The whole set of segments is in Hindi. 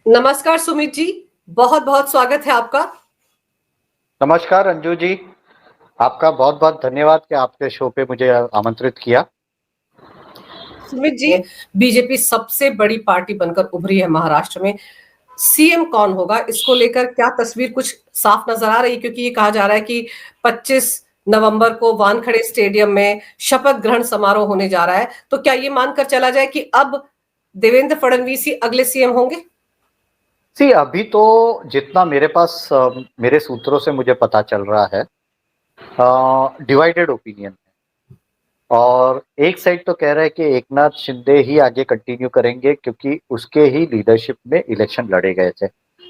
नमस्कार सुमित जी, बहुत बहुत स्वागत है आपका। नमस्कार अंजू जी। आपका बहुत बहुत धन्यवाद कि आपके शो पे मुझे आमंत्रित किया। सुमित जी, बीजेपी सबसे बड़ी पार्टी बनकर उभरी है महाराष्ट्र में। सीएम कौन होगा, इसको लेकर क्या तस्वीर कुछ साफ नजर आ रही है? क्योंकि ये कहा जा रहा है कि 25 नवंबर को वानखेड़े स्टेडियम में शपथ ग्रहण समारोह होने जा रहा है। तो क्या ये मानकर चला जाए कि अब देवेंद्र फडणवीस ही अगले सीएम होंगे? अभी तो जितना मेरे पास मेरे सूत्रों से मुझे पता चल रहा है, डिवाइडेड ओपिनियन है। और एक साइड तो कह रहा है कि एकनाथ शिंदे ही आगे कंटिन्यू करेंगे क्योंकि उसके ही लीडरशिप में इलेक्शन लड़े गए थे।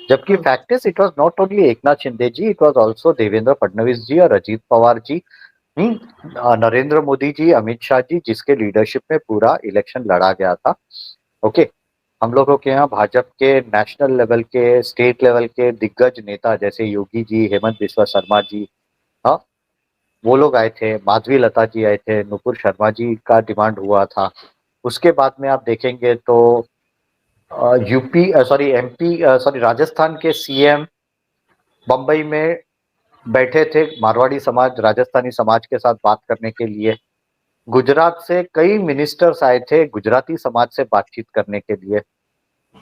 जबकि fact is it was not only Eknath Shinde ji, it was also Devendra Fadnavis ji और अजीत पवार जी, नरेंद्र मोदी जी, अमित शाह जी, जिसके लीडरशिप में पूरा इलेक्शन लड़ा गया था। ओके, हम लोगों के यहाँ भाजपा के नेशनल लेवल के, स्टेट लेवल के दिग्गज नेता जैसे योगी जी, हेमंत बिस्वा शर्मा जी, हाँ, वो लोग आए थे, माधवी लता जी आए थे, नुपुर शर्मा जी का डिमांड हुआ था। उसके बाद में आप देखेंगे तो UP sorry MP sorry Rajasthan के सीएम बम्बई में बैठे थे मारवाड़ी समाज, राजस्थानी समाज के साथ बात करने के लिए। गुजरात से कई मिनिस्टर्स आए थे गुजराती समाज से बातचीत करने के लिए।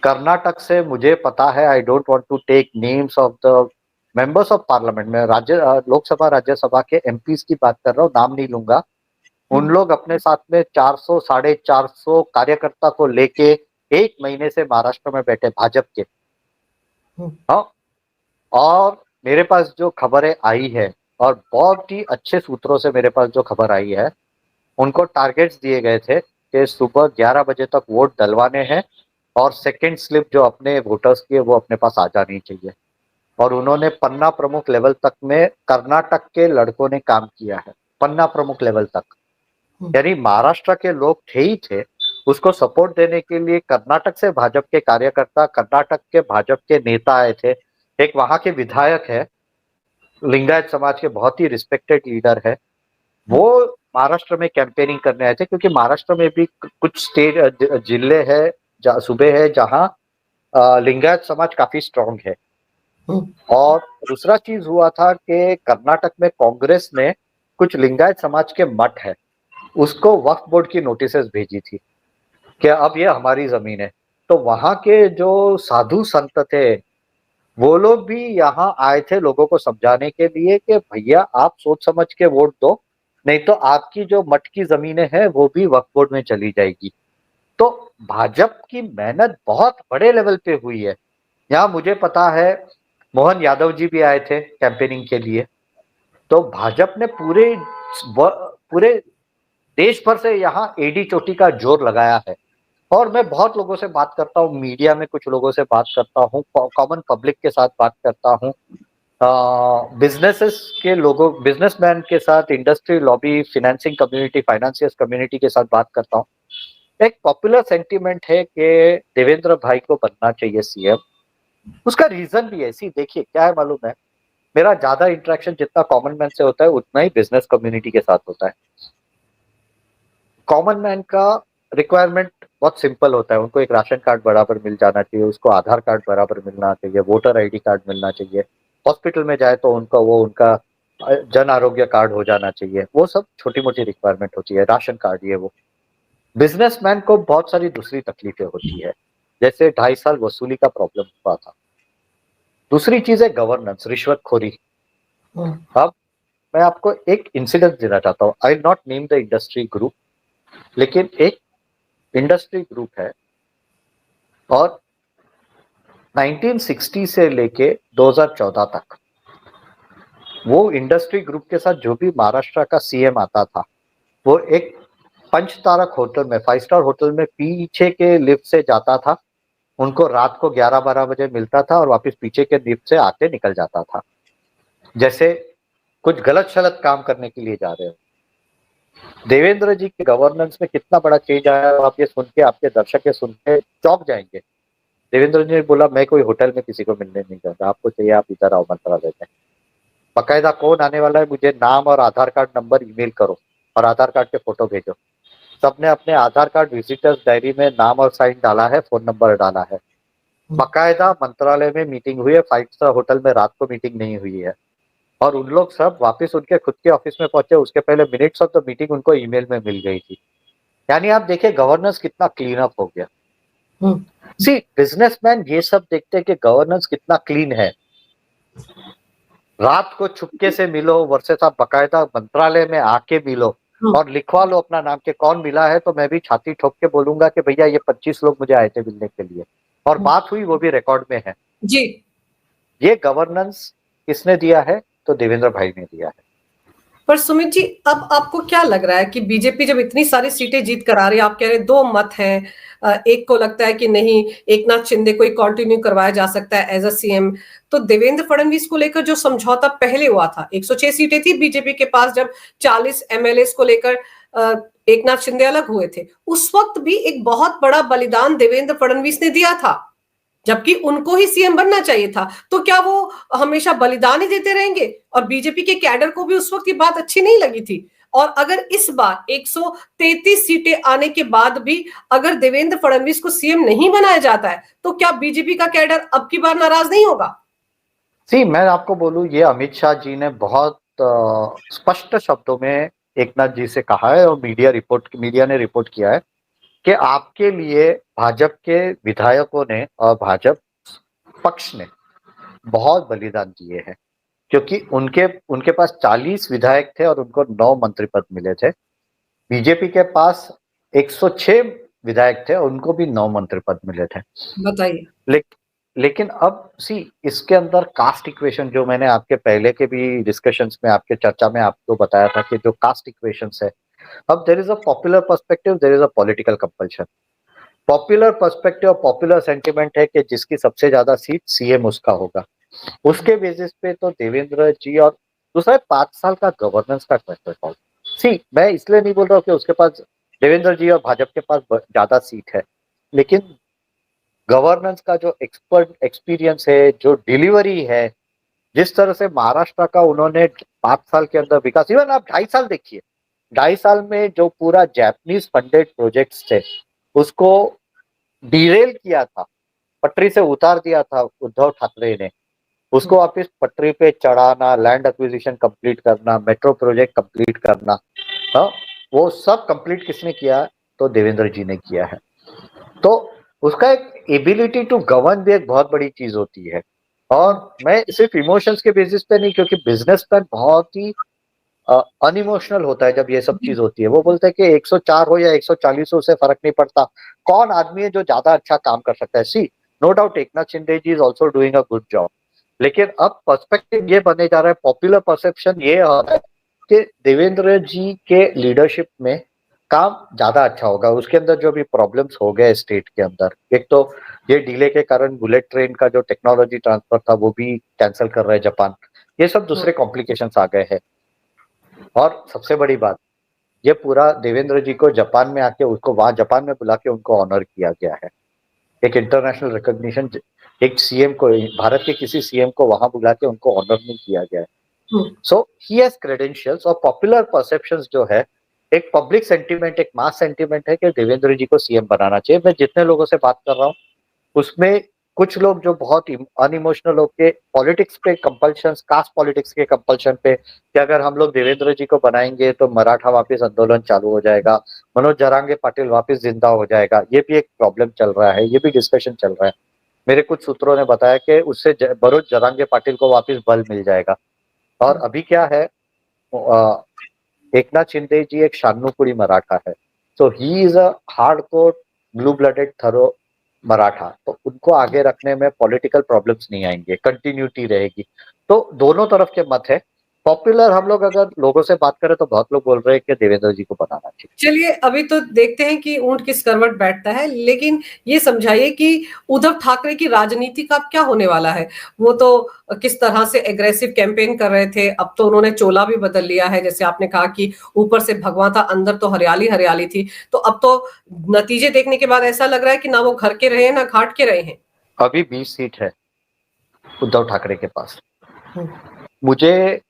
कर्नाटक से मुझे पता है, I don't want to take names of the members of parliament, में लोकसभा राज्यसभा के एमपीज की बात कर रहा हूँ, नाम नहीं लूंगा। उन लोग अपने साथ में 400 450 कार्यकर्ता को लेके एक महीने से महाराष्ट्र में बैठे भाजपा के। हाँ, और मेरे पास जो खबरें आई है, और बहुत ही अच्छे सूत्रों से मेरे पास जो खबर आई है, उनको टारगेट्स दिए गए थे कि सुबह 11 बजे तक वोट डलवाने हैं और सेकंड स्लिप जो अपने वोटर्स की है वो अपने पास आ जानी चाहिए। और उन्होंने पन्ना प्रमुख लेवल तक में कर्नाटक के लड़कों ने काम किया है, पन्ना प्रमुख लेवल तक। यानी महाराष्ट्र के लोग थे ही थे, उसको सपोर्ट देने के लिए कर्नाटक से भाजपा के कार्यकर्ता, कर्नाटक के भाजपा के नेता आए थे। एक वहां के विधायक है, लिंगायत समाज के बहुत ही रिस्पेक्टेड लीडर है, वो महाराष्ट्र में कैंपेनिंग करने आए थे। क्योंकि महाराष्ट्र में भी कुछ स्टेट जिले है, सूबे है जहां लिंगायत समाज काफी स्ट्रांग है। और दूसरा चीज हुआ था कि कर्नाटक में कांग्रेस ने कुछ लिंगायत समाज के मठ है, उसको वक्फ बोर्ड की नोटिसेस भेजी थी कि अब ये हमारी जमीन है। तो वहां के जो साधु संत थे, वो लोग भी यहाँ आए थे लोगों को समझाने के लिए कि भैया आप सोच समझ के वोट दो, नहीं तो आपकी जो मठ की जमीनें हैं वो भी वक्फ बोर्ड में चली जाएगी। तो भाजपा की मेहनत बहुत बड़े लेवल पे हुई है। यहाँ मुझे पता है मोहन यादव जी भी आए थे कैंपेनिंग के लिए। तो भाजपा ने पूरे देश भर से यहाँ एडी चोटी का जोर लगाया है। और मैं बहुत लोगों से बात करता हूँ, मीडिया में कुछ लोगों से बात करता हूँ, कॉमन पब्लिक के साथ बात करता हूँ, बिजनेसेस के लोगों, बिजनेसमैन के साथ, industry lobby, financing community, financiers community के साथ बात करता हूँ। एक पॉपुलर सेंटीमेंट है कि देवेंद्र भाई को बनना चाहिए सीएम। उसका रीजन भी है, सी देखिए क्या है मालूम है, मेरा ज्यादा इंटरेक्शन जितना कॉमन मैन से होता है उतना ही बिजनेस कम्युनिटी के साथ होता है। कॉमन मैन का रिक्वायरमेंट बहुत सिंपल होता है, उनको एक राशन कार्ड बराबर मिल जाना चाहिए, उसको आधार कार्ड बराबर मिलना चाहिए, वोटर आईडी कार्ड मिलना चाहिए, हॉस्पिटल में जाए तो उनका जन आरोग्य कार्ड हो जाना चाहिए। वो सब छोटी मोटी रिक्वायरमेंट होती है, राशन कार्ड ये वो। बिजनेसमैन को बहुत सारी दूसरी तकलीफें होती है, जैसे 2.5 साल वसूली का प्रॉब्लम हुआ था। दूसरी चीज है गवर्नेंस, रिश्वतखोरी। अब मैं आपको एक इंसिडेंट देना चाहता हूँ, I not name the industry group, लेकिन एक इंडस्ट्री ग्रुप है और 1960 से लेके 2014 तक वो इंडस्ट्री ग्रुप के साथ जो भी महाराष्ट्र का सीएम आता था, वो एक पंचतारक होटल में, 5 स्टार होटल में पीछे के लिफ्ट से जाता था, उनको रात को 11-12 बजे मिलता था और वापस पीछे के लिफ्ट से आके निकल जाता था, जैसे कुछ गलत शलत काम करने के लिए जा रहे हो। देवेंद्र जी के गवर्नेंस में कितना बड़ा चेंज आया, आप ये सुन के, आपके दर्शक ये सुन के चौंक जाएंगे। देवेंद्र जी ने बोला मैं कोई होटल में किसी को मिलने नहीं जाता, आपको चाहिए आप इधर आओ, मंत्रा देते हैं। बाकायदा कौन आने वाला है, मुझे नाम और आधार कार्ड नंबर ईमेल करो और आधार कार्ड के फोटो भेजो। सबने अपने आधार कार्ड विजिटर्स डायरी में नाम और साइन डाला है, फोन नंबर डाला है। बाकायदा मंत्रालय में मीटिंग हुई है, 5 स्टार होटल में रात को मीटिंग नहीं हुई है। और उन लोग सब वापस उनके खुद के ऑफिस में पहुंचे, उसके पहले मिनट्स ऑफ द मीटिंग उनको ईमेल में मिल गई थी। यानी आप देखिए गवर्नेंस कितना क्लीन अप हो गया। सी बिजनेसमैन ये सब देखते हैं कि गवर्नेंस कितना क्लीन है। रात को छुपके से मिलो, वर्षे साहब बकायदा मंत्रालय में आके मिलो और लिखवा लो अपना नाम के कौन मिला है, तो मैं भी छाती ठोक के बोलूंगा कि भैया ये 25 लोग मुझे आए थे मिलने के लिए और बात हुई, वो भी रिकॉर्ड में है। जी। ये गवर्नेंस किसने दिया है? तो देवेंद्र भाई ने दिया है। पर सुमित जी, अब आपको क्या लग रहा है कि बीजेपी जब इतनी सारी सीटें जीत कर आ रही है, आप कह रहे दो मत हैं, एक को लगता है कि नहीं, एकनाथ शिंदे को कंटिन्यू करवाया जा सकता है एज अ सीएम, तो देवेंद्र फडणवीस को लेकर जो समझौता पहले हुआ था, 106 सीटें थी बीजेपी के पास जब 40 एमएलए को लेकर एकनाथ शिंदे अलग हुए थे, उस वक्त भी एक बहुत बड़ा बलिदान देवेंद्र फडणवीस ने दिया था, जबकि उनको ही सीएम बनना चाहिए था। तो क्या वो हमेशा बलिदान ही देते रहेंगे? और बीजेपी के कैडर को भी उस वक्त ये बात अच्छी नहीं लगी थी। और अगर इस बार 133 सीटें आने के बाद भी अगर देवेंद्र फडणवीस को सीएम नहीं बनाया जाता है, तो क्या बीजेपी का कैडर अब की बार नाराज नहीं होगा? मैं आपको बोलूं, ये अमित शाह जी ने बहुत स्पष्ट शब्दों में एकनाथ जी से कहा है और मीडिया ने रिपोर्ट किया है कि आपके लिए भाजपा के विधायकों ने और भाजपा पक्ष ने बहुत बलिदान दिए हैं, क्योंकि उनके उनके पास 40 विधायक थे और उनको 9 मंत्री पद मिले थे। बीजेपी के पास 106 विधायक थे और उनको भी 9 मंत्री पद मिले थे। बताइए। लेकिन अब इसके अंदर कास्ट इक्वेशन, जो मैंने आपके पहले के भी डिस्कशंस में, आपके चर्चा में आपको बताया था कि जो कास्ट इक्वेशंस है, अब there is a popular perspective, there is a political compulsion. Popular perspective और पॉपुलर सेंटिमेंट है कि जिसकी सबसे ज्यादा सीट सीएम उसका होगा, उसके बेसिस पे तो देवेंद्र जी। और दूसरा 5 साल का गवर्नेंस का ट्रैक रिकॉर्ड। मैं इसलिए नहीं बोल रहा हूँ कि उसके पास, देवेंद्र जी और भाजपा के पास ज्यादा सीट है, लेकिन गवर्नेंस का जो एक्सपीरियंस है, जो डिलीवरी है, जिस तरह से महाराष्ट्र का उन्होंने 5 साल के अंदर विकास, इवन आप 2.5 साल देखिए, 2.5 साल में जो पूरा जापानीज फंडेड प्रोजेक्ट्स थे उसको डिरेल किया था, पटरी से उतार दिया था उद्धव ठाकरे ने, उसको वापिस पटरी पे चढ़ाना, लैंड एक्विजिशन कंप्लीट करना, मेट्रो प्रोजेक्ट कंप्लीट करना, हाँ, वो सब कंप्लीट किसने किया? तो देवेंद्र जी ने किया है। तो उसका एक एबिलिटी टू गवर्न भी एक बहुत बड़ी चीज होती है। और मैं सिर्फ इमोशंस के बेसिस पे नहीं, क्योंकि बिजनेसमैन बहुत ही अनइमोशनल होता है जब ये सब चीज होती है। वो बोलते हैं कि 104 हो या 140 हो, उससे फर्क नहीं पड़ता, कौन आदमी है जो ज्यादा अच्छा काम कर सकता है। See, no doubt Eknath Shinde ji is also doing a good job, लेकिन अब पर्सपेक्टिव ये बने जा रहा है, पॉपुलर परसेप्शन ये हो रहा है कि देवेंद्र जी के लीडरशिप में काम ज्यादा अच्छा होगा। उसके अंदर जो भी प्रॉब्लम्स हो गए स्टेट के अंदर, एक तो ये डिले के कारण बुलेट ट्रेन का जो टेक्नोलॉजी ट्रांसफर था वो भी कैंसिल कर रहा है जापान, ये सब दूसरे कॉम्प्लिकेशंस आ गए हैं। और सबसे बड़ी बात, ये पूरा देवेंद्र जी को जापान में आके उसको वहां जापान में बुला के उनको ऑनर किया गया है, एक इंटरनेशनल रिकॉग्निशन। एक सीएम को, भारत के किसी सीएम को वहां बुला के उनको ऑनर नहीं किया गया है। So he has credentials. और पॉपुलर परसेप्शंस जो है, एक पब्लिक सेंटीमेंट, एक मास सेंटीमेंट है कि देवेंद्र जी को सीएम बनाना चाहिए। मैं जितने लोगों से बात कर रहा हूँ उसमें कुछ लोग जो बहुत अनइमोशनल होके पॉलिटिक्स पे कंपल्शन, कास्ट पॉलिटिक्स के कंपल्शन पे, कि अगर हम लोग देवेंद्र जी को बनाएंगे तो मराठा वापस आंदोलन चालू हो जाएगा, मनोज जरांगे पाटिल वापस जिंदा हो जाएगा, ये भी एक प्रॉब्लम चल रहा है, ये भी डिस्कशन चल रहा है। मेरे कुछ सूत्रों ने बताया कि उससे मनोज जरांगे पाटिल को वापस बल मिल जाएगा। और अभी क्या है, एकनाथ शिंदे जी एक शान्नुकुड़ी मराठा है, so he is a hardcore blue blooded thorough Maratha, तो उनको आगे रखने में पॉलिटिकल प्रॉब्लम्स नहीं आएंगे, कंटिन्यूटी रहेगी। तो दोनों तरफ के मत है। पॉपुलर हम लोग अगर लोगों से बात करें तो बहुत लोग बोल रहे हैं कि देवेंद्र जी को बनाना चाहिए। चलिए, अभी तो देखते हैं कि ऊंट किस करवट बैठता है, लेकिन ये समझाइए कि उद्धव ठाकरे की राजनीति का क्या होने वाला है? वो तो किस तरह से एग्रेसिव कैंपेन कर रहे थे, अब तो उन्होंने चोला भी बदल लिया है, जैसे आपने कहा कि ऊपर से भगवा था, अंदर तो हरियाली हरियाली थी। तो अब तो नतीजे देखने के बाद ऐसा लग रहा है कि ना वो घर के रहे ना घाट के रहे हैं। अभी 20 सीट है उद्धव ठाकरे के पास। मुझे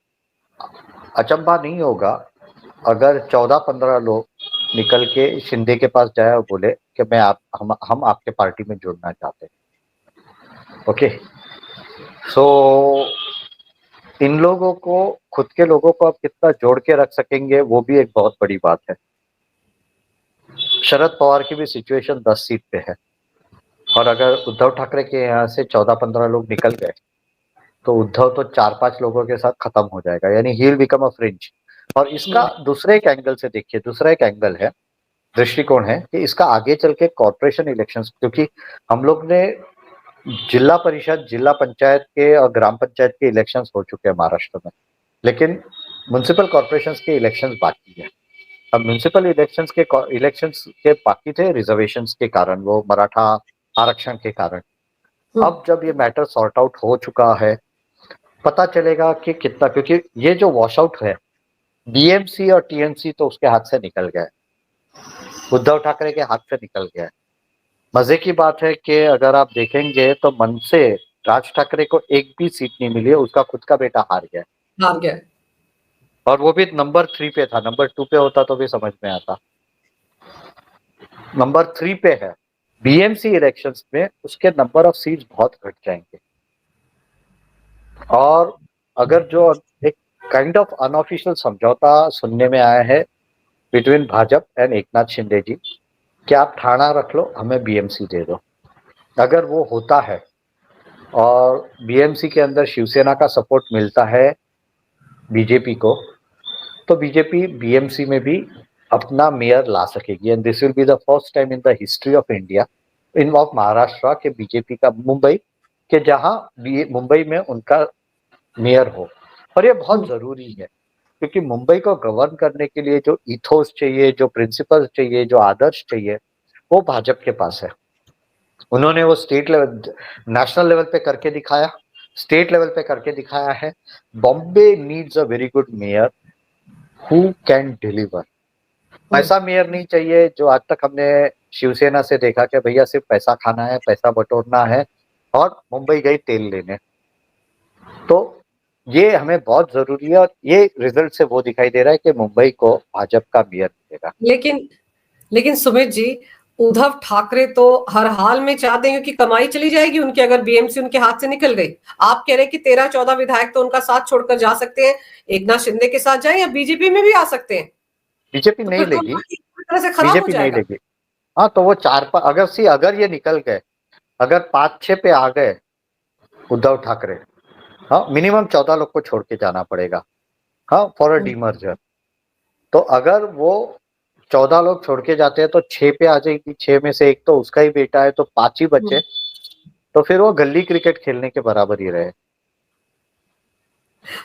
अचंभा नहीं होगा अगर 14-15 लोग निकल के शिंदे के पास जाए और बोले कि हम आपके पार्टी में जुड़ना चाहते हैं। ओके, सो इन लोगों को, खुद के लोगों को आप कितना जोड़ के रख सकेंगे वो भी एक बहुत बड़ी बात है। शरद पवार की भी सिचुएशन 10 सीट पे है, और अगर उद्धव ठाकरे के यहाँ से 14-15 लोग निकल गए तो उद्धव तो 4-5 लोगों के साथ खत्म हो जाएगा, यानी he will become a fringe. और इसका दूसरे एक एंगल से देखिए, दूसरा एक एंगल है, दृष्टिकोण है कि इसका आगे चल के कॉर्पोरेशन इलेक्शंस, क्योंकि हम लोग ने जिला परिषद, जिला पंचायत के और ग्राम पंचायत के इलेक्शंस हो चुके हैं महाराष्ट्र में, लेकिन म्युनिसिपल कॉर्पोरेशंस के इलेक्शंस बाकी है। अब म्युनिसिपल इलेक्शंस के बाकी थे रिजर्वेशंस के कारण, वो मराठा आरक्षण के कारण। अब जब ये मैटर सॉर्ट आउट हो चुका है, पता चलेगा कि कितना, क्योंकि ये जो वॉश आउट है, बीएमसी और टीएमसी तो उसके हाथ से निकल गया है, उद्धव ठाकरे के हाथ से निकल गया है। मजे की बात है कि अगर आप देखेंगे तो मन से राज ठाकरे को एक भी सीट नहीं मिली है, उसका खुद का बेटा हार गया, और वो भी नंबर 3 पे था, नंबर 2 पे होता तो भी समझ में आता, नंबर 3 पे है। बीएमसी इलेक्शंस में उसके नंबर ऑफ सीट्स बहुत घट जाएंगे, और अगर जो एक काइंड ऑफ अनऑफिशियल समझौता सुनने में आया है बिटवीन भाजपा एंड एकनाथ शिंदे जी कि आप ठाणा रख लो, हमें बीएमसी दे दो, अगर वो होता है और बीएमसी के अंदर शिवसेना का सपोर्ट मिलता है बीजेपी को, तो बीजेपी बीएमसी में भी अपना मेयर ला सकेगी, and this will be the first time in the history of India, in of Maharashtra के बीजेपी का मुंबई के, जहां मुंबई में उनका मेयर हो। और ये बहुत जरूरी है, क्योंकि मुंबई को गवर्न करने के लिए जो इथोस चाहिए, जो प्रिंसिपल चाहिए, जो आदर्श चाहिए, वो भाजपा के पास है। उन्होंने वो स्टेट लेवल, नेशनल लेवल पे करके दिखाया, स्टेट लेवल पे करके दिखाया है। Bombay needs a very good mayor who can deliver. ऐसा मेयर नहीं चाहिए जो आज तक हमने शिवसेना से देखा कि भैया सिर्फ पैसा खाना है, पैसा बटोरना है, और मुंबई गई तेल लेने। तो ये हमें बहुत जरूरी है, और ये रिजल्ट से वो दिखाई दे रहा है कि मुंबई को भाजपा का मेयर मिलेगा। लेकिन सुमित जी, उद्धव ठाकरे तो हर हाल में चाहते हैं कि कमाई चली जाएगी उनकी, अगर बीएमसी उनके हाथ से निकल गई। आप कह रहे हैं कि 13-14 विधायक तो उनका साथ छोड़कर जा सकते हैं, एकनाथ शिंदे के साथ जाए या बीजेपी में भी आ सकते हैं। बीजेपी तो नहीं फिर तो लेगी, उनका एक तरह से खराब हो बीजेपी नहीं जाएगा। लेगी। हाँ, तो वो अगर ये निकल गए, अगर 5-6 पे आ गए उद्धव ठाकरे, हाँ, मिनिमम 14 लोग को छोड़ के जाना पड़ेगा, हाँ, फॉर अ डीमर्जर। तो अगर वो 14 लोग छोड़ के जाते हैं तो 6 पे आ जाएगी, 6 में से एक तो उसका ही बेटा है, तो 5 ही बचे, तो फिर वो गली क्रिकेट खेलने के बराबर ही रहे।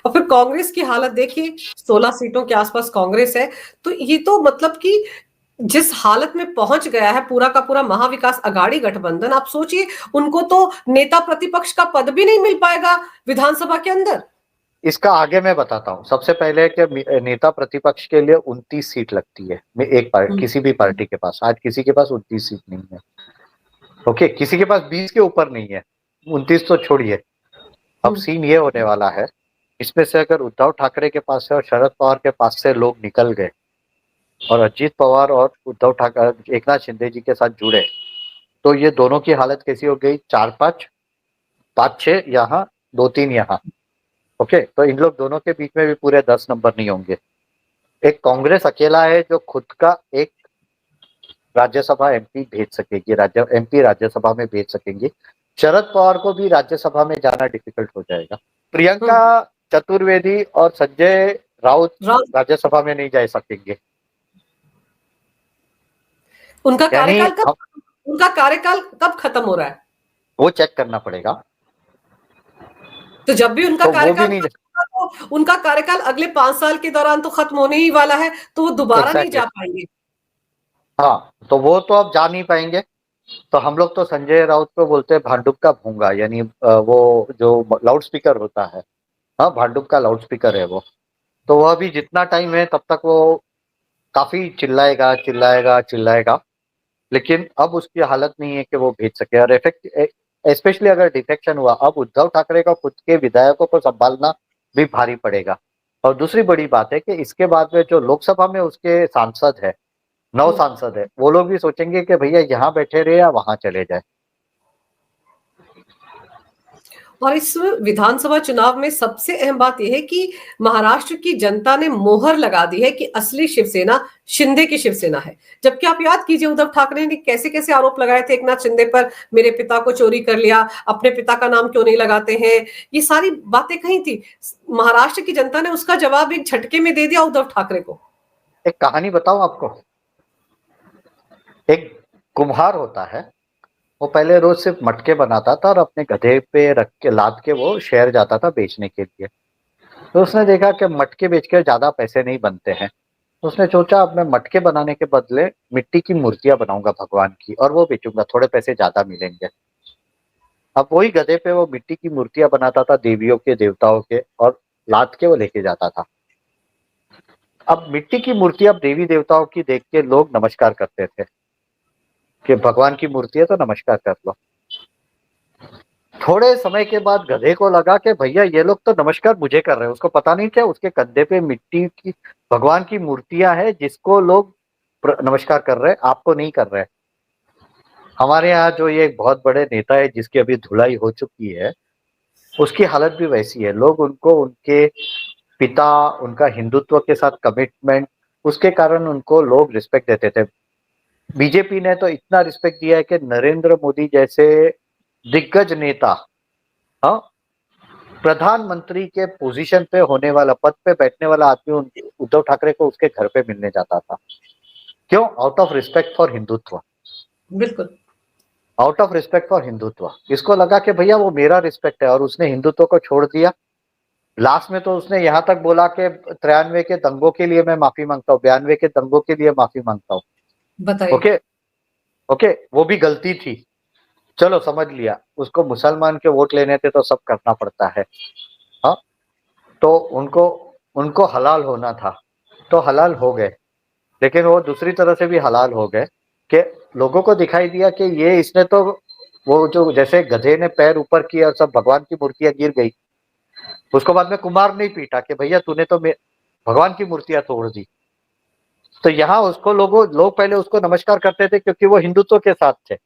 और फिर कांग्रेस की हालत देखिए, 16 सीटों के आसपास कांग्रेस है, तो ये तो मतलब कि जिस हालत में पहुंच गया है पूरा का पूरा महाविकास अघाड़ी गठबंधन, आप सोचिए उनको तो नेता प्रतिपक्ष का पद भी नहीं मिल पाएगा विधानसभा के अंदर। इसका आगे मैं बताता हूँ। सबसे पहले कि नेता प्रतिपक्ष के लिए 29 सीट लगती है, किसी भी पार्टी के पास। आज किसी के पास 29 सीट नहीं है, ओके, किसी के पास 20 के ऊपर नहीं है, 29 तो छोड़िए। अब सीन ये होने वाला है, इसमें से अगर उद्धव ठाकरे के पास से और शरद पवार के पास से लोग निकल गए और अजीत पवार और उद्धव ठाकरे एकनाथ शिंदे जी के साथ जुड़े, तो ये दोनों की हालत कैसी हो गई? 4-5, 5-6 यहाँ, 2-3 यहाँ, ओके। तो इन लोग दोनों के बीच में भी पूरे 10 नंबर नहीं होंगे। एक कांग्रेस अकेला है जो खुद का एक राज्यसभा एमपी भेज सकेगी, एमपी राज्यसभा में भेज सकेंगे। शरद पवार को भी राज्यसभा में जाना डिफिकल्ट हो जाएगा। प्रियंका चतुर्वेदी और संजय राउत राज्यसभा में नहीं जा सकेंगे। उनका कार्यकाल कब खत्म हो रहा है? वो चेक करना पड़ेगा। तो जब भी उनका कार्यकाल तो उनका कार्यकाल अगले 5 साल के दौरान तो खत्म होने ही वाला है, तो वो दोबारा नहीं जा पाएंगे। हाँ, तो वो तो अब जा नहीं पाएंगे। तो हम लोग तो संजय राउत को बोलते हैं भांडुप का भूंगा, यानी वो जो लाउड स्पीकर होता है, हाँ, भांडुप का लाउड स्पीकर है वो। तो वह भी जितना टाइम है तब तक वो काफी चिल्लाएगा चिल्लाएगा चिल्लाएगा, लेकिन अब उसकी हालत नहीं है कि वो भेज सके। और स्पेशली अगर डिफेक्शन हुआ, अब उद्धव ठाकरे को खुद के विधायकों को संभालना भी भारी पड़ेगा। और दूसरी बड़ी बात है कि इसके बाद में जो लोकसभा में उसके सांसद है, 9 सांसद है, वो लोग भी सोचेंगे कि भैया यहाँ बैठे रहे या वहां चले जाए। और इस विधानसभा चुनाव में सबसे अहम बात यह है कि महाराष्ट्र की जनता ने मोहर लगा दी है कि असली शिवसेना शिंदे की शिवसेना है। जबकि आप याद कीजिए उद्धव ठाकरे ने कैसे कैसे आरोप लगाए थे एकनाथ शिंदे पर, मेरे पिता को चोरी कर लिया, अपने पिता का नाम क्यों नहीं लगाते हैं, ये सारी बातें कही थी। महाराष्ट्र की जनता ने उसका जवाब एक झटके में दे दिया उद्धव ठाकरे को। एक कहानी बताऊं आपको। एक कुम्हार होता है, वो पहले रोज सिर्फ मटके बनाता था और अपने गधे पे रख के लाद के वो शहर जाता था बेचने के लिए। तो उसने देखा कि मटके बेच के ज्यादा पैसे नहीं बनते हैं, तो उसने सोचा अब मैं मटके बनाने के बदले मिट्टी की मूर्तियां बनाऊंगा भगवान की और वो बेचूंगा, थोड़े पैसे ज्यादा मिलेंगे। अब वही गधे पे वो मिट्टी की मूर्तियां बनाता था देवियों के देवताओं के, और लाद के वो लेके जाता था। अब मिट्टी की मूर्तियां देवी देवताओं की देख के लोग नमस्कार करते थे कि भगवान की मूर्ति है तो नमस्कार कर लो। थोड़े समय के बाद गधे को लगा कि भैया ये लोग तो नमस्कार मुझे कर रहे हैं, उसको पता नहीं क्या उसके कंधे पे मिट्टी की भगवान की मूर्तियां हैं जिसको लोग नमस्कार कर रहे हैं, आपको नहीं कर रहे हैं। हमारे यहाँ जो ये एक बहुत बड़े नेता है जिसकी अभी धुलाई हो चुकी है, उसकी हालत भी वैसी है। लोग उनको उनके पिता, उनका हिंदुत्व के साथ कमिटमेंट, उसके कारण उनको लोग रिस्पेक्ट देते थे। बीजेपी ने तो इतना रिस्पेक्ट दिया है कि नरेंद्र मोदी जैसे दिग्गज नेता, हाँ, प्रधानमंत्री के पोजीशन पे होने वाला, पद पे बैठने वाला आदमी उद्धव ठाकरे को उसके घर पे मिलने जाता था। क्यों? Out of respect for Hindutva. बिल्कुल। Out of respect for Hindutva. इसको लगा कि भैया वो मेरा रिस्पेक्ट है, और उसने हिंदुत्व को छोड़ दिया। लास्ट में तो उसने यहाँ तक बोला कि 93 के दंगों के लिए मैं माफी मांगता हूँ, 92 के दंगों के लिए माफी मांगता हूँ। बताइए। ओके ओके, वो भी गलती थी, चलो समझ लिया। उसको मुसलमान के वोट लेने थे तो सब करना पड़ता है, हाँ। तो उनको उनको हलाल होना था तो हलाल हो गए, लेकिन वो दूसरी तरह से भी हलाल हो गए कि लोगों को दिखाई दिया कि ये इसने तो वो जो जैसे गधे ने पैर ऊपर किया और सब भगवान की मूर्तियां गिर गई, उसको बाद में कुमार नहीं पीटा कि भैया तूने तो भगवान की मूर्तियां तोड़ दी। तो यहाँ उसको लोग पहले उसको नमस्कार करते थे क्योंकि वो हिंदुत्व के साथ थे।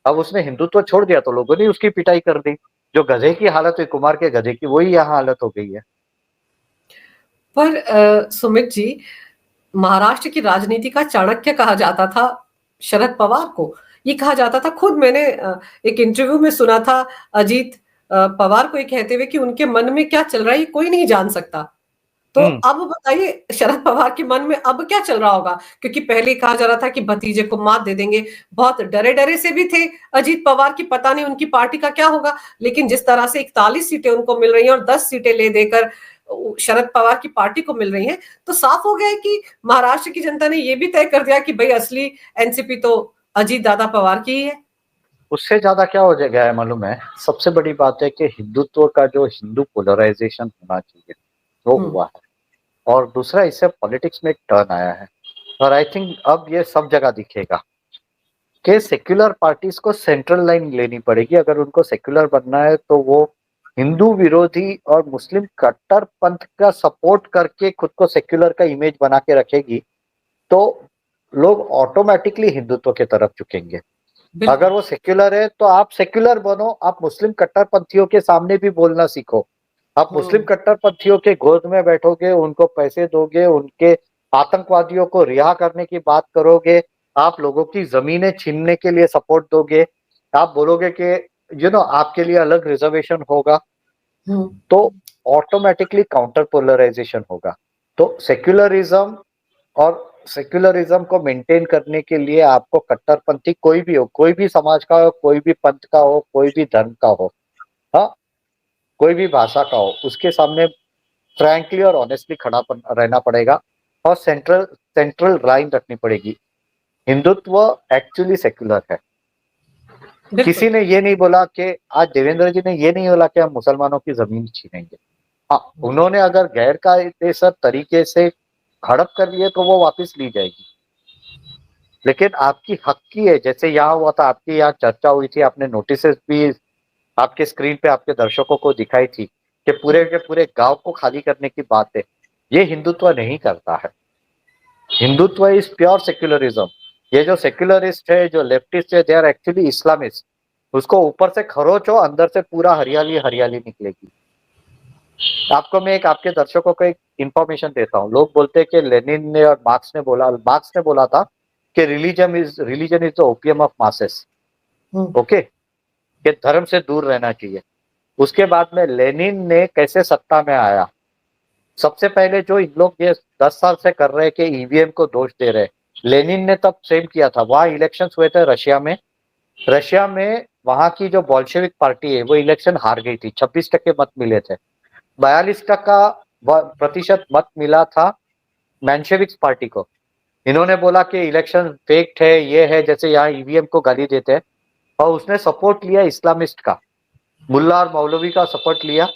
अब उसने हिंदुत्व छोड़ दिया तो लोगों ने उसकी पिटाई कर दी। जो गधे की हालत हुई कुमार के गधे की, वही यहाँ हालत हो गई है। पर सुमित जी, महाराष्ट्र की राजनीति का चाणक्य कहा जाता था शरद पवार को। ये कहा जाता था, खुद मैंने एक इंटरव्यू में सुना था अजीत पवार को ये कहते हुए कि उनके मन में क्या चल रहा है ये कोई नहीं जान सकता। तो अब बताइए शरद पवार के मन में अब क्या चल रहा होगा, क्योंकि पहले कहा जा रहा था कि भतीजे को मात दे देंगे, बहुत डरे डरे से भी थे अजीत पवार की, पता नहीं उनकी पार्टी का क्या होगा। लेकिन जिस तरह से 41 सीटें उनको मिल रही हैं और 10 सीटें ले देकर शरद पवार की पार्टी को मिल रही हैं, तो साफ हो गया है कि महाराष्ट्र की जनता ने यह भी तय कर दिया कि भाई असली एनसीपी तो अजीत दादा पवार की ही है। उससे ज्यादा क्या हो गया है मालूम है? सबसे बड़ी बात है कि हिंदुत्व का जो हिंदू पोलराइजेशन होना चाहिए वो हुआ है, और दूसरा इससे पॉलिटिक्स में एक टर्न आया है। और आई थिंक अब ये सब जगह दिखेगा कि सेक्युलर पार्टीज को सेंट्रल लाइन लेनी पड़ेगी। अगर उनको सेक्युलर बनना है तो वो हिंदू विरोधी और मुस्लिम कट्टरपंथ का सपोर्ट करके खुद को सेक्युलर का इमेज बना के रखेगी, तो लोग ऑटोमेटिकली हिंदुत्व के तरफ झुकेंगे। अगर वो सेक्युलर है तो आप सेक्युलर बनो, आप मुस्लिम कट्टरपंथियों के सामने भी बोलना सीखो। आप मुस्लिम कट्टरपंथियों के गोद में बैठोगे, उनको पैसे दोगे, उनके आतंकवादियों को रिहा करने की बात करोगे, आप लोगों की जमीनें छीनने के लिए सपोर्ट दोगे, आप बोलोगे कि आपके लिए अलग रिजर्वेशन होगा, तो ऑटोमेटिकली काउंटर पोलराइजेशन होगा। तो सेक्युलरिज्म को मेंटेन करने के लिए आपको कट्टरपंथी कोई भी हो, कोई भी समाज का हो, कोई भी पंथ का हो, कोई भी धर्म का हो, हाँ, कोई भी भाषा का हो, उसके सामने फ्रैंकली और ऑनेस्टली खड़ा रहना पड़ेगा और सेंट्रल लाइन रखनी पड़ेगी। हिंदुत्व एक्चुअली सेक्युलर है। किसी ने ये नहीं बोला कि आज देवेंद्र जी ने ये नहीं बोला कि हम मुसलमानों की जमीन छीनेंगे। हाँ, उन्होंने अगर गैर कायदेसर तरीके से हड़प कर लिए तो वो वापस ली जाएगी, लेकिन आपकी हक की है। जैसे यहाँ हुआ था, आपकी यहाँ चर्चा हुई थी, आपने नोटिस भी आपके स्क्रीन पे आपके दर्शकों को दिखाई थी कि पूरे के पूरे गांव को खाली करने की बात है। ये हिंदुत्व नहीं करता है। Hindutva is pure secularism. ये जो सेक्युलरिस्ट है, जो लेफ्टिस्ट है, दे आर एक्चुअली इस्लामिस्ट। उसको ऊपर से खरोचो, अंदर से पूरा हरियाली हरियाली निकलेगी। आपको मैं एक आपके दर्शकों को एक इंफॉर्मेशन देता हूँ। लोग बोलते हैं कि लेनिन ने और मार्क्स ने बोला था कि religion is the opium of masses. Okay, कि धर्म से दूर रहना चाहिए। उसके बाद में लेनिन ने कैसे सत्ता में आया? सबसे पहले जो इन लोग ये 10 साल से कर रहे हैं कि ईवीएम को दोष दे रहे हैं, लेनिन ने तब सेम किया था। वहां इलेक्शंस हुए थे रशिया में वहां की जो बोल्शेविक पार्टी है वो इलेक्शन हार गई थी। 26% मत मिले थे। 42% मत मिला था मेंशेविक्स पार्टी को। इन्होंने बोला कि इलेक्शन फेक्ट है, ये है, जैसे यहाँ ईवीएम को गाली देते हैं। और उसने सपोर्ट लिया इस्लामिस्ट का, मुल्ला और मौलवी का सपोर्ट लिया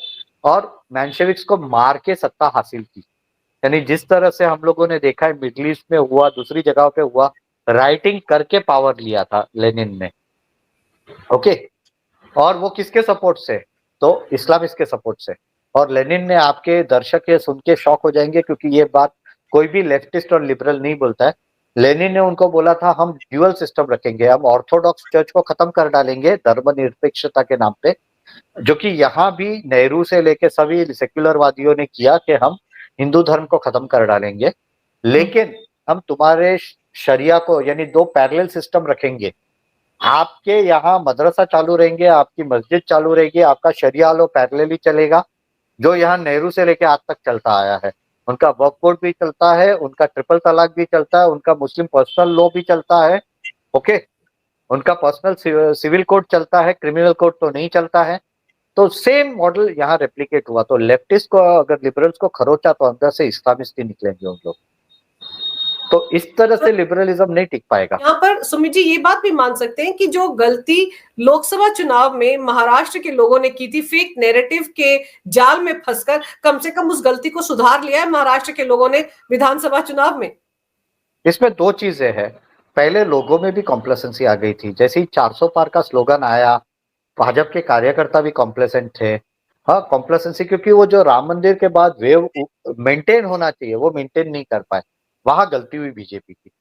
और मेंशेविक्स को मार के सत्ता हासिल की। यानी जिस तरह से हम लोगों ने देखा है मिडिल ईस्ट में हुआ, दूसरी जगहों पे हुआ, राइटिंग करके पावर लिया था लेनिन ने। ओके, और वो किसके सपोर्ट से? तो इस्लामिस्ट के सपोर्ट से। और लेनिन ने, आपके दर्शक ये सुन के शॉक हो जाएंगे क्योंकि ये बात कोई भी लेफ्टिस्ट और लिबरल नहीं बोलता है। लेनिन ने उनको बोला था हम ड्यूअल सिस्टम रखेंगे, हम ऑर्थोडॉक्स चर्च को खत्म कर डालेंगे धर्मनिरपेक्षता के नाम पे, जो कि यहाँ भी नेहरू से लेके सभी सेक्युलरवादियों ने किया कि हम हिंदू धर्म को खत्म कर डालेंगे, लेकिन हम तुम्हारे शरिया को, यानी 2 पैरेलल सिस्टम रखेंगे। आपके यहाँ मदरसा चालू रहेंगे, आपकी मस्जिद चालू रहेगी, आपका शरिया लो पैरेलली चलेगा, जो यहाँ नेहरू से लेके आज तक चलता आया है। उनका वक्फ बोर्ड भी चलता है, उनका ट्रिपल तलाक भी चलता है, उनका मुस्लिम पर्सनल लॉ भी चलता है। ओके, उनका पर्सनल सिविल कोड चलता है, क्रिमिनल कोड तो नहीं चलता है। तो सेम मॉडल यहाँ रेप्लिकेट हुआ। तो लेफ्टिस्ट को, अगर लिबरल्स को खरोचा तो अंदर से इस्लामिस्ट ही निकलेंगे उन लोग। तो इस तरह से लिबरलिज्म नहीं टिक पाएगा। यहाँ पर सुमित जी ये बात भी मान सकते हैं कि जो गलती लोकसभा चुनाव में महाराष्ट्र के लोगों ने की थी, फेक नैरेटिव के जाल में फंसकर, कम से कम उस गलती को सुधार लिया है महाराष्ट्र के लोगों ने विधानसभा चुनाव में। इसमें 2 चीजें हैं। पहले लोगों में भी कॉम्प्लेसेंसी आ गई थी। जैसे ही 400 पार का स्लोगन आया, भाजपा के कार्यकर्ता भी कॉम्प्लेसेंट थे। हाँ, कॉम्प्लेसेंसी, क्योंकि वो जो राम मंदिर के बाद वेव मेंटेन होना चाहिए वो मेंटेन नहीं कर पाए, वहां गलती हुई बीजेपी की।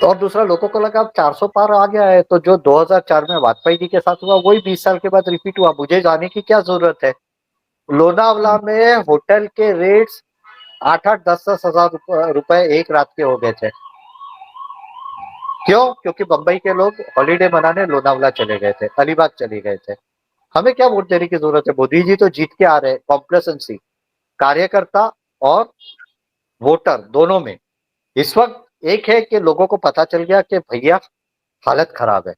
और दूसरा, लोगों को लगा अब 400 पार आ गया है तो जो 2004 में वाजपेयी जी के साथ हुआ वही 20 साल के बाद रिपीट हुआ, मुझे जाने की क्या जरूरत है। लोनावला में होटल के रेट्स 8-8, 10-10 हजार रुपए एक रात के हो गए थे। क्यों? क्योंकि बंबई के लोग हॉलीडे मनाने लोनावला चले गए थे, अलीबाग चले गए थे। हमें क्या वोट देने की जरूरत है? मोदी जी तो जीत के आ रहे हैं। कॉम्प्लेसेंसी कार्यकर्ता और वोटर दोनों में इस वक्त एक है कि लोगों को पता चल गया कि भैया हालत खराब है।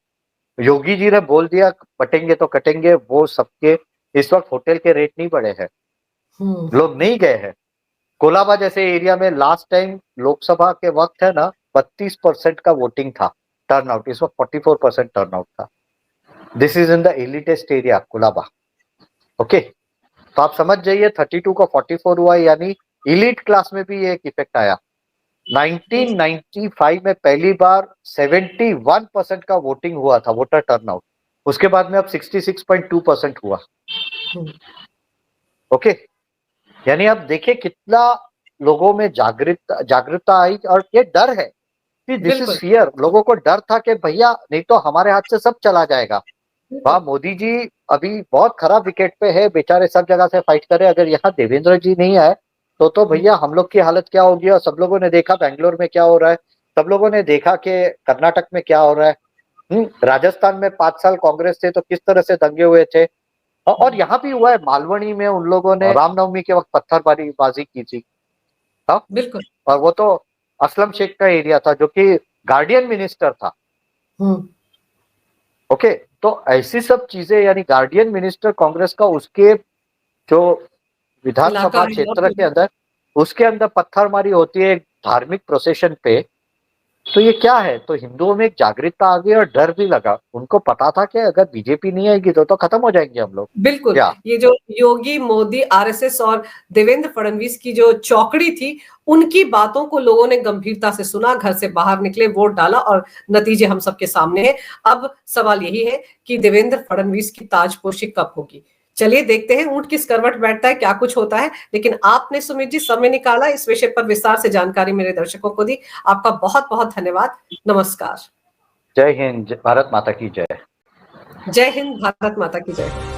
योगी जी ने बोल दिया कटेंगे तो कटेंगे, वो सबके इस वक्त होटल के रेट नहीं बढ़े हैं, लोग नहीं गए हैं। कोलाबा जैसे एरिया में लास्ट टाइम लोकसभा के वक्त है ना 32% का वोटिंग था टर्नआउट, इस वक्त 44% टर्नआउट था। This is in the elitest area Colaba. Okay, तो आप समझ जाइए 32 का 44 हुआ, यानी इलीट क्लास में भी एक इफेक्ट आया। 1995 में पहली बार 71% का वोटिंग हुआ था, वोटर टर्नआउट। उसके बाद में अब 66.2% हुआ। ओके, यानी आप देखिए कितना लोगों में जागरूकता आई। और ये डर है कि दिस इज फियर। लोगों को डर था कि भैया नहीं तो हमारे हाथ से सब चला जाएगा। वहां मोदी जी अभी बहुत खराब विकेट पे है, बेचारे सब जगह से फाइट कर रहे हैं। अगर यहाँ देवेंद्र जी नहीं आए तो भैया हम लोग की हालत क्या होगी। और सब लोगों ने देखा बेंगलोर में क्या हो रहा है, सब लोगों ने देखा कि कर्नाटक में क्या हो रहा है। राजस्थान में 5 साल कांग्रेस थे तो किस तरह से दंगे हुए थे। और यहाँ भी हुआ है, मालवनी में उन लोगों ने रामनवमी के वक्त पत्थरबाजी की थी। हाँ बिल्कुल। और वो तो असलम शेख का एरिया था जो कि गार्डियन मिनिस्टर था। ओके, तो ऐसी सब चीजें, यानी गार्डियन मिनिस्टर कांग्रेस का, उसके जो विधानसभा क्षेत्र के अंदर, उसके अंदर पत्थरमारी होती है धार्मिक प्रोसेशन पे। तो ये क्या है? तो हिंदुओं में एक जागरूकता आ गई और डर भी लगा। उनको पता था कि अगर बीजेपी नहीं आएगी तो खत्म हो जाएंगे हम लोग। बिल्कुल, ये जो योगी, मोदी, आरएसएस और देवेंद्र फडणवीस की जो चौकड़ी थी, उनकी बातों को लोगों ने गंभीरता से सुना, घर से बाहर निकले, वोट डाला और नतीजे हम सबके सामने हैं। अब सवाल यही है कि देवेंद्र फडणवीस की ताजपोशी कब होगी। चलिए देखते हैं ऊंट किस करवट बैठता है, क्या कुछ होता है। लेकिन आपने सुमित जी समय निकाला, इस विषय पर विस्तार से जानकारी मेरे दर्शकों को दी। आपका बहुत बहुत धन्यवाद। नमस्कार। जय हिंद, भारत माता की जय। जय हिंद, भारत माता की जय।